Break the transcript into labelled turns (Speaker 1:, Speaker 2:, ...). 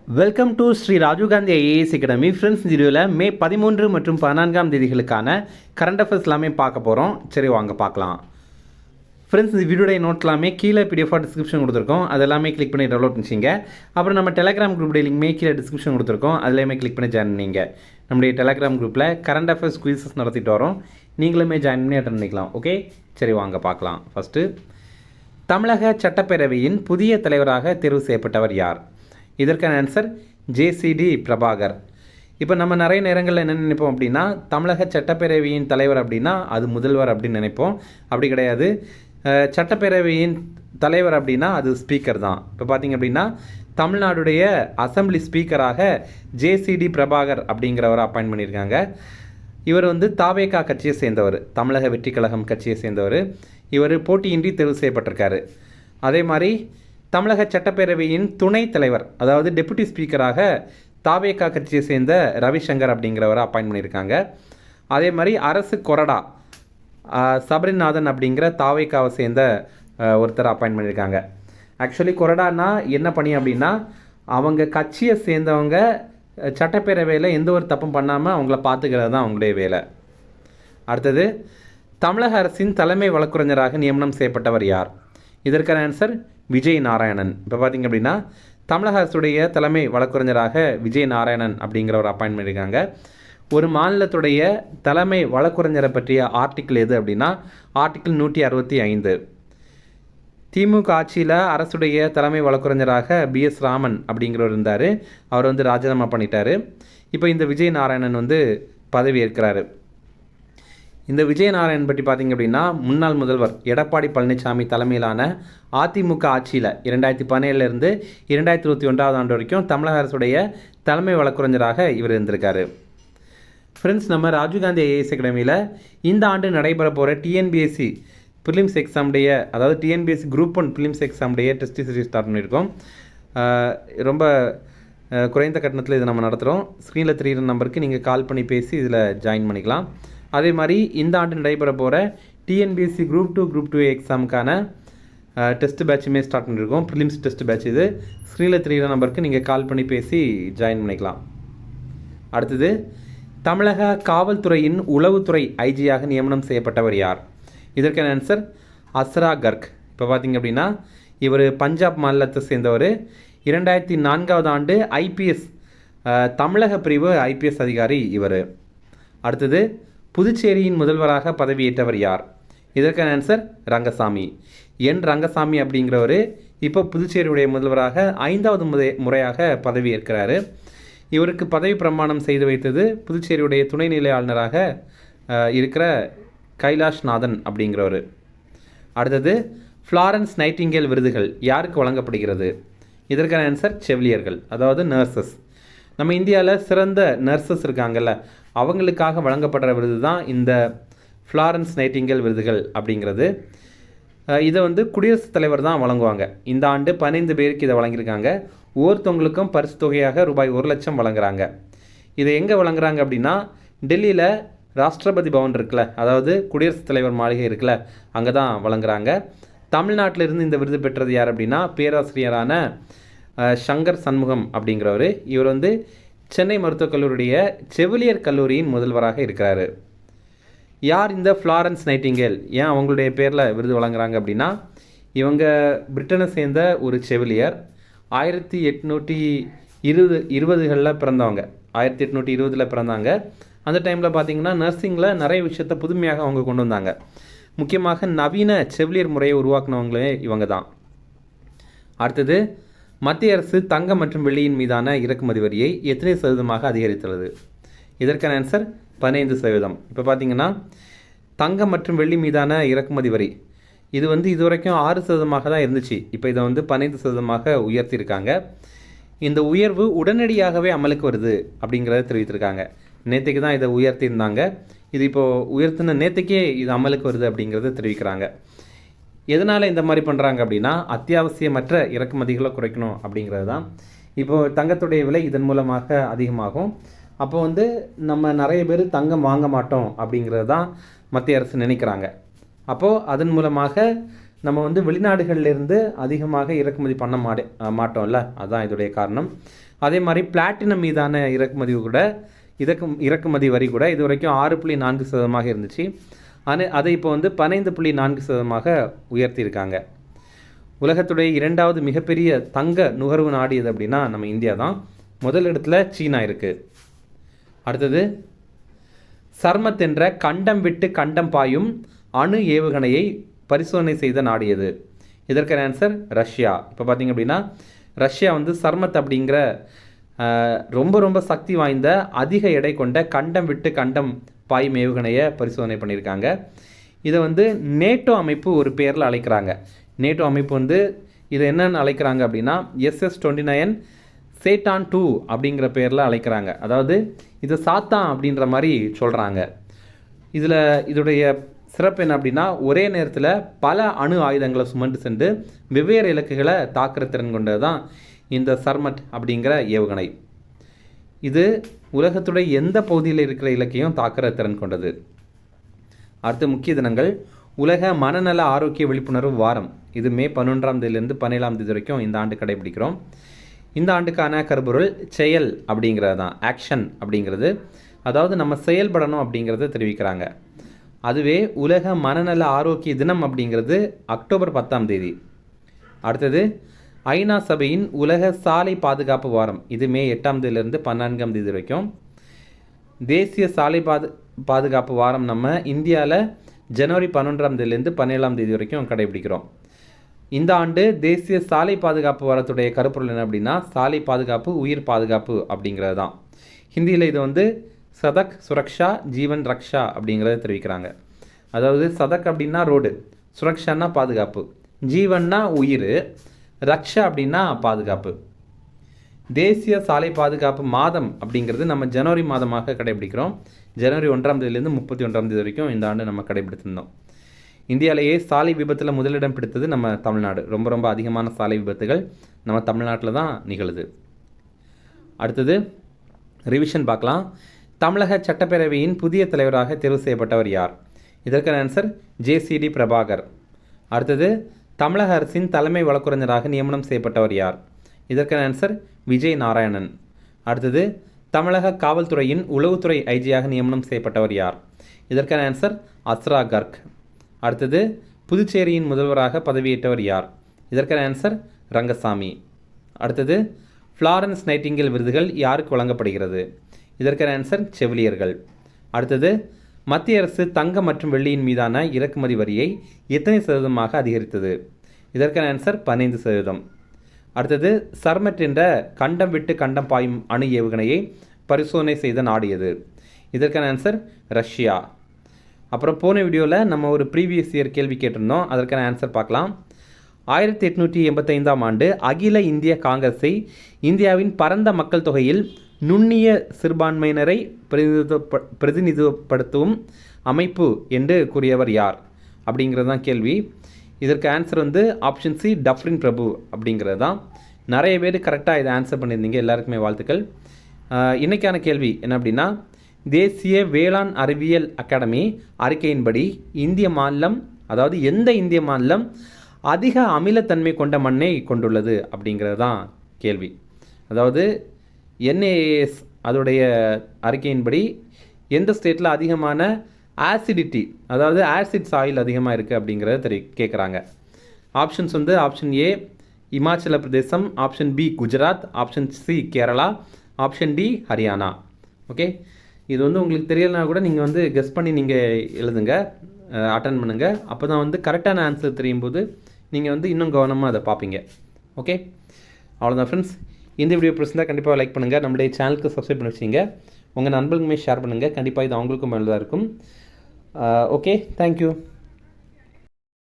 Speaker 1: Welcome to Shri Rajiv Gandhi IAS academy. Friends, இந்த வீடியோவில் மே 13 மற்றும் 14 தேதிகளுக்கான கரண்ட் அஃபேர்ஸ் எல்லாமே பார்க்க போகிறோம். சரி, வாங்க பார்க்கலாம். ஃப்ரெண்ட்ஸ், இந்த வீடியோடைய நோட் எல்லாமே கீழே பிடிஎஃபாக டிஸ்கிரிப்ஷன் கொடுத்துருக்கோம். அது எல்லாமே கிளிக் பண்ணி டவுன்லோட் பண்ணிச்சிங்க. அப்புறம் நம்ம டெலிகிராம் குரூப் லிங்க்மே கீழே டிஸ்கிரிப்ஷன் கொடுத்துருக்கோம். அதுலேயுமே கிளிக் பண்ணி ஜாயின் பண்ணிங்க. நம்முடைய டெலிகிராம் குரூப்பில் கரண்ட் அஃபேர்ஸ் குயிசஸ் நடத்திட்டு வரோம். நீங்களுமே ஜாயின் பண்ணி அட்டன் பண்ணிக்கலாம். ஓகே, சரி வாங்க பார்க்கலாம். ஃபஸ்ட்டு, தமிழக சட்டப்பேரவையின் புதிய தலைவராக தேர்வு செய்யப்பட்டவர் யார்? இதற்கான ஆன்சர் ஜேசிடி பிரபாகர். இப்போ நம்ம நிறைய நேரங்களில் என்ன நினைப்போம் அப்படின்னா, தமிழக சட்டப்பேரவையின் தலைவர் அப்படின்னா அது முதல்வர் அப்படின்னு நினைப்போம். அப்படி கிடையாது. சட்டப்பேரவையின் தலைவர் அப்படின்னா அது ஸ்பீக்கர் தான். இப்போ பார்த்திங்க அப்படின்னா, தமிழ்நாடுடைய அசம்பிளி ஸ்பீக்கராக ஜேசிடி பிரபாகர் அப்படிங்கிறவரை அப்பாயின்ட் பண்ணியிருக்காங்க. இவர் தாவேகா கட்சியை சேர்ந்தவர், தமிழக வெற்றி கழகம் கட்சியை சேர்ந்தவர். இவர் போட்டியின்றி தேர்வு செய்யப்பட்டிருக்காரு. அதே மாதிரி தமிழக சட்டப்பேரவையின் துணைத் தலைவர், அதாவது டெபுட்டி ஸ்பீக்கராக தாவேகா கட்சியை சேர்ந்த ரவிசங்கர் அப்படிங்கிறவரை அப்பாயின்ட் பண்ணியிருக்காங்க. அதே மாதிரி அரசு கொறடா சபரிநாதன் அப்படிங்கிற தாவேகாவை சேர்ந்த ஒருத்தர் அப்பாயின்ட் பண்ணியிருக்காங்க. ஆக்சுவலி கொறடானா என்ன பணி அப்படின்னா, அவங்க கட்சியை சேர்ந்தவங்க சட்டப்பேரவையில் எந்த ஒரு தப்பும் பண்ணாமல் அவங்கள பார்த்துக்கிறது தான் அவங்களுடைய வேலை. அடுத்தது, தமிழக அரசின் தலைமை வழக்கறிஞராக நியமனம் செய்யப்பட்டவர் யார்? இதற்கான ஆன்சர் விஜய் நாராயணன். இப்போ பார்த்திங்க அப்படின்னா, தமிழக அரசுடைய தலைமை வழக்கறிஞராக விஜய் நாராயணன் அப்படிங்கிறவர் அப்பாயின்ட் பண்ணியிருக்காங்க. ஒரு மாநிலத்துடைய தலைமை வழக்கறிஞரை பற்றிய ஆர்டிக்கிள் எது அப்படின்னா ஆர்டிக்கிள் 165. திமுக ஆட்சியில் அரசுடைய தலைமை வழக்கறிஞராக பிஎஸ் ராமன் அப்படிங்கிறவர் இருந்தார். அவர் ராஜினாமா பண்ணிட்டார். இப்போ இந்த விஜய் நாராயணன் பதவி ஏற்கிறாரு. இந்த விஜயநாராயணன் பற்றி பார்த்திங்க அப்படின்னா, முன்னாள் முதல்வர் எடப்பாடி பழனிசாமி தலைமையிலான அதிமுக ஆட்சியில் 2017 2021 ஆண்டு வரைக்கும் தமிழக அரசுடைய தலைமை வழக்கறிஞராக இவர் இருந்திருக்காரு. ஃப்ரெண்ட்ஸ், நம்ம ராஜீவ்காந்தி ஐஏஎஸ் அகாடமியில் இந்த ஆண்டு நடைபெற போகிற டிஎன்பிஎஸ்சி ப்ரிலிம்ஸ் எக்ஸாமுடைய, அதாவது டிஎன்பிஎஸ்சி குரூப் 1 ப்ரிலிம்ஸ் எக்ஸாமுடைய டெஸ்ட் சீரிஸ் ஸ்டார்ட் பண்ணியிருக்கோம். ரொம்ப குறைந்த கட்டணத்தில் இதை நம்ம நடத்துகிறோம். ஸ்க்ரீனில் தெரிகிற நம்பருக்கு நீங்கள் கால் பண்ணி பேசி இதில் ஜாயின் பண்ணிக்கலாம். அதே மாதிரி இந்த ஆண்டு நடைபெற போகிற டிஎன்பிஎஸ்சி குரூப் 2 எக்ஸாமுக்கான டெஸ்ட் பேட்சுமே ஸ்டார்ட் பண்ணியிருக்கோம். ப்ரிலிம்ஸ் டெஸ்ட் பேட்ச் இது. ஸ்க்ரீனில் தெரிகிற நம்பருக்கு நீங்கள் கால் பண்ணி பேசி ஜாயின் பண்ணிக்கலாம். அடுத்தது, தமிழக காவல்துறையின் உளவுத்துறை ஐஜியாக நியமனம் செய்யப்பட்டவர் யார்? இதற்கான ஆன்சர் அஸ்ரா கர்க். இப்போ பார்த்திங்க அப்படின்னா, இவர் பஞ்சாப் மாநிலத்தை சேர்ந்தவர். 2004 ஆண்டு ஐபிஎஸ் தமிழக பிரிவு ஐபிஎஸ் அதிகாரி இவர். அடுத்தது, புதுச்சேரியின் முதல்வராக பதவியேற்றவர் யார்? இதற்கான ஆன்சர் ரங்கசாமி. ரங்கசாமி அப்படிங்கிறவர் இப்போ புதுச்சேரியுடைய முதல்வராக 5வது முறையாக பதவியேற்கிறாரு. இவருக்கு பதவி பிரமாணம் செய்து வைத்தது புதுச்சேரியுடைய துணைநிலை ஆளுநராக இருக்கிற கைலாஷ்நாதன் அப்படிங்கிறவர். அடுத்தது, ஃப்ளாரன்ஸ் நைட்டிங்கேல் விருதுகள் யாருக்கு வழங்கப்படுகிறது? இதற்கான ஆன்சர் செவிலியர்கள், அதாவது நர்சஸ். நம்ம இந்தியாவில் சிறந்த நர்சஸ் இருக்காங்கல்ல, அவங்களுக்காக வழங்கப்படுற விருது தான் இந்த ஃப்ளாரன்ஸ் நைட்டிங்கேல் விருதுகள் அப்படிங்கிறது. இதை குடியரசுத் தலைவர் தான் வழங்குவாங்க. இந்த ஆண்டு 15 பேருக்கு இதை வழங்கியிருக்காங்க. ஒவ்வொருத்தவங்களுக்கும் பரிசு தொகையாக ரூபாய் 1 லட்சம் வழங்குறாங்க. இதை எங்கே வழங்குறாங்க அப்படின்னா, டெல்லியில் ராஷ்டிரபதி பவன் இருக்குல்ல, அதாவது குடியரசுத் தலைவர் மாளிகை இருக்குல்ல, அங்கே தான் வழங்குறாங்க. தமிழ்நாட்டிலிருந்து இந்த விருது பெற்றது யார் அப்படின்னா, பேராசிரியரான சங்கர் சண்முகம் அப்படிங்கிறவர். இவர் சென்னை மருத்துவக் கல்லூரியுடைய செவிலியர் கல்லூரியின் முதல்வராக இருக்கிறாரு. யார் இந்த ஃப்ளாரன்ஸ் நைட்டிங்கேல்? ஏன் அவங்களுடைய பேரில் விருது வழங்குறாங்க அப்படின்னா, இவங்க பிரிட்டனை சேர்ந்த ஒரு செவிலியர். 1820களில் பிறந்தவங்க. 1820 பிறந்தாங்க. அந்த டைமில் பார்த்திங்கன்னா நர்சிங்கில் நிறைய விஷயத்தை புதுமையாக அவங்க கொண்டு வந்தாங்க. முக்கியமாக நவீன செவிலியர் முறையை உருவாக்குனவங்களே இவங்க தான். அடுத்தது, மத்திய அரசு தங்கம் மற்றும் வெள்ளியின் மீதான இறக்குமதி வரியை எத்தனை சதவீதமாக அதிகரித்துள்ளது? இதற்கான ஆன்சர் 15%. இப்போ பார்த்திங்கன்னா, தங்கம் மற்றும் வெள்ளி மீதான இறக்குமதி வரி இது இதுவரைக்கும் 6% தான் இருந்துச்சு. இப்போ இதை 15% உயர்த்தியிருக்காங்க. இந்த உயர்வு உடனடியாகவே அமலுக்கு வருது அப்படிங்கிறத தெரிவித்திருக்காங்க. நேற்றுக்கு தான் இதை உயர்த்தியிருந்தாங்க. இது இப்போது உயர்த்தின நேற்றுக்கே இது அமலுக்கு வருது அப்படிங்கிறத தெரிவிக்கிறாங்க. எதனால் இந்த மாதிரி பண்ணுறாங்க அப்படின்னா, அத்தியாவசியமற்ற இறக்குமதிகளை குறைக்கணும் அப்படிங்கிறது தான். இப்போது தங்கத்துடைய விலை இதன் மூலமாக அதிகமாகும். அப்போ நம்ம நிறைய பேர் தங்கம் வாங்க மாட்டோம் அப்படிங்கிறது தான் மத்திய அரசு நினைக்கிறாங்க. அப்போது அதன் மூலமாக நம்ம வந்து வெளிநாடுகள்லேருந்து அதிகமாக இறக்குமதி பண்ண மாட்டோம்ல, அதுதான் இதோடைய காரணம். அதே மாதிரி பிளாட்டினம் மீதான இறக்குமதி வரி கூட இது வரைக்கும் 6.4% இருந்துச்சு. அதை இப்போ வந்து 15.4% உயர்த்தியிருக்காங்க. உலகத்துடைய 2வது மிகப்பெரிய தங்க நுகர்வு நாடு எது அப்படின்னா நம்ம இந்தியா தான். முதல் இடத்துல சீனா இருக்குது. அடுத்தது சர்மத் என்ற கண்டம் விட்டு கண்டம் பாயும் அணு ஏவுகணையை பரிசோதனை செய்த நாடு எது? இதற்கான ஆன்சர் ரஷ்யா. இப்போ பார்த்திங்க அப்படின்னா ரஷ்யா வந்து சர்மத் அப்படிங்கிற ரொம்ப ரொம்ப சக்தி வாய்ந்த அதிக எடை கொண்ட கண்டம் விட்டு கண்டம் பாயும் ஏவுகணையை பரிசோதனை பண்ணியிருக்காங்க. இதை வந்து நேட்டோ அமைப்பு ஒரு பேரில் அழைக்கிறாங்க. நேட்டோ அமைப்பு வந்து இதை என்னென்னு அழைக்கிறாங்க அப்படின்னா SS-29 சேட்டான் 2 அப்படிங்கிற பேரில் அழைக்கிறாங்க. அதாவது இது சாத்தான் அப்படின்ற மாதிரி சொல்கிறாங்க. இதோடைய சிறப்பு என்ன அப்படின்னா ஒரே நேரத்தில் பல அணு ஆயுதங்களை சுமந்து சென்று வெவ்வேறு இலக்குகளை தாக்குற திறன் கொண்டது தான் இந்த சர்மட் அப்படிங்கிற ஏவுகணை. இது உலகத்துடைய எந்த பகுதியில் இருக்கிற இலக்கையும் தாக்குற திறன் கொண்டது. அடுத்த முக்கிய தினங்கள் உலக மனநல ஆரோக்கிய விழிப்புணர்வு வாரம். இது மே 11ஆம் தேதியிலிருந்து 17ஆம் தேதி வரைக்கும் இந்த ஆண்டு கடைபிடிக்கிறோம். இந்த ஆண்டுக்கான கருப்பொருள் செயல் அப்படிங்கிறது தான், ஆக்ஷன் அப்படிங்கிறது. அதாவது நம்ம செயல்படணும் அப்படிங்கிறத தெரிவிக்கிறாங்க. அதுவே உலக மனநல ஆரோக்கிய தினம் அப்படிங்கிறது அக்டோபர் 10ஆம் தேதி. அடுத்தது ஐநா சபையின் உலக சாலை பாதுகாப்பு வாரம். இது மே 8ஆம் தேதியிலிருந்து 14ஆம் தேதி வரைக்கும். தேசிய சாலை பாதுகாப்பு வாரம் நம்ம இந்தியாவில் ஜனவரி 11ஆம் தேதியிலேருந்து 17ஆம் தேதி வரைக்கும் கடைபிடிக்கிறோம். இந்த ஆண்டு தேசிய சாலை பாதுகாப்பு வாரத்துடைய கருப்பொருள் என்ன அப்படின்னா சாலை பாதுகாப்பு உயிர் பாதுகாப்பு அப்படிங்கிறது தான். ஹிந்தியில் இது வந்து சதக் சுரக்ஷா ஜீவன் ரக்ஷா அப்படிங்கிறத தெரிவிக்கிறாங்க. அதாவது சதக் அப்படின்னா ரோடு, சுரக்ஷான்னா பாதுகாப்பு, ஜீவன்னா உயிர், ரக்ஷா அப்படின்னா பாதுகாப்பு. தேசிய சாலை பாதுகாப்பு மாதம் அப்படிங்கிறது நம்ம ஜனவரி மாதமாக கடைபிடிக்கிறோம். ஜனவரி 1ஆம் தேதியிலேருந்து 31ஆம் தேதி வரைக்கும் இந்த ஆண்டு நம்ம கடைபிடித்திருந்தோம். இந்தியாவிலேயே சாலை விபத்தில் முதலிடம் பிடித்தது நம்ம தமிழ்நாடு. ரொம்ப ரொம்ப அதிகமான சாலை விபத்துகள் நம்ம தமிழ்நாட்டில் தான் நிகழுது. அடுத்தது ரிவிஷன் பார்க்கலாம். தமிழக சட்டப்பேரவையின் புதிய தலைவராக தேர்வு செய்யப்பட்டவர் யார்? இதற்கான ஆன்சர் JCD பிரபாகர். அடுத்தது தமிழக அரசின் தலைமை வழக்குரைஞராக நியமனம் செய்யப்பட்டவர் யார்? இதற்கான ஆன்சர் விஜய் நாராயணன். அடுத்தது தமிழக காவல்துறையின் உளவுத்துறை ஐஜியாக நியமனம் செய்யப்பட்டவர் யார்? இதற்கான ஆன்சர் அஸ்ரா கர்க். அடுத்தது புதுச்சேரியின் முதல்வராக பதவியேற்றவர் யார்? இதற்கான ஆன்சர் ரங்கசாமி. அடுத்தது ஃப்ளாரன்ஸ் நைட்டிங்கேல் விருதுகள் யாருக்கு வழங்கப்படுகிறது? இதற்கான ஆன்சர் செவிலியர்கள். அடுத்தது மத்திய அரசு தங்கம் மற்றும் வெள்ளியின் மீதான இறக்குமதி வரியை எத்தனை சதவீதமாக அதிகரித்தது? இதற்கான ஆன்சர் 15%. அடுத்தது சர்மட் என்ற கண்டம் விட்டு கண்டம் பாயும் அணு ஏவுகணையை பரிசோதனை செய்த நாடு எது? இதற்கான ஆன்சர் ரஷ்யா. அப்புறம் போன வீடியோவில் நம்ம ஒரு ப்ரீவியஸ் இயர் கேள்வி கேட்டிருந்தோம். அதற்கான ஆன்சர் பார்க்கலாம். 1885ஆம் ஆண்டு அகில இந்திய காங்கிரஸை இந்தியாவின் பரந்த மக்கள் தொகையில் நுண்ணிய சிறுபான்மையினரை பிரதிநிதித்துவப்படுத்தும் அமைப்பு என்று கூறியவர் யார் அப்படிங்கிறது தான் கேள்வி. இதற்கு ஆன்சர் வந்து ஆப்ஷன் சி டஃப்ரின் பிரபு அப்படிங்கிறது தான். நிறைய பேர் கரெக்டாக இதை ஆன்சர் பண்ணியிருந்தீங்க, எல்லாருக்குமே வாழ்த்துக்கள். இன்றைக்கான கேள்வி என்ன அப்படின்னா தேசிய வேளாண் அறிவியல் அகாடமி அறிக்கையின்படி இந்திய மாநிலம், அதாவது எந்த இந்திய மாநிலம் அதிக அமிலத்தன்மை கொண்ட மண்ணை கொண்டுள்ளது அப்படிங்கிறது தான் கேள்வி. அதாவது NAAS அதோடைய அறிக்கையின்படி எந்த ஸ்டேட்டில் அதிகமான ஆசிடிட்டி, அதாவது ஆசிட் சாயில் அதிகமாக இருக்குது அப்படிங்கிறத கேட்குறாங்க. ஆப்ஷன்ஸ் வந்து option A Himachal Pradesh, option B Gujarat, option C Kerala, option D Haryana. Okay, இது வந்து உங்களுக்கு தெரியலனா கூட நீங்கள் வந்து கெஸ் பண்ணி நீங்கள் எழுதுங்க, அட்டன் பண்ணுங்கள். அப்போ தான் வந்து கரெக்டான ஆன்சர் தெரியும் போது நீங்கள் வந்து இன்னும் கவனமாக அதை பார்ப்பீங்க. ஓகே, அவ்வளோதான் ஃப்ரெண்ட்ஸ். இந்த வீடியோ பிடிச்சிருந்தால் கண்டிப்பாக லைக் பண்ணுங்கள், நம்மளுடைய சேனலுக்கு சப்ஸ்கிரைப் பண்ணி வச்சிங்க, உங்கள் நண்பர்களுமே ஷேர் பண்ணுங்கள். கண்டிப்பாக இது அவங்களுக்கும் நல்லதாக இருக்கும். Okay, thank you.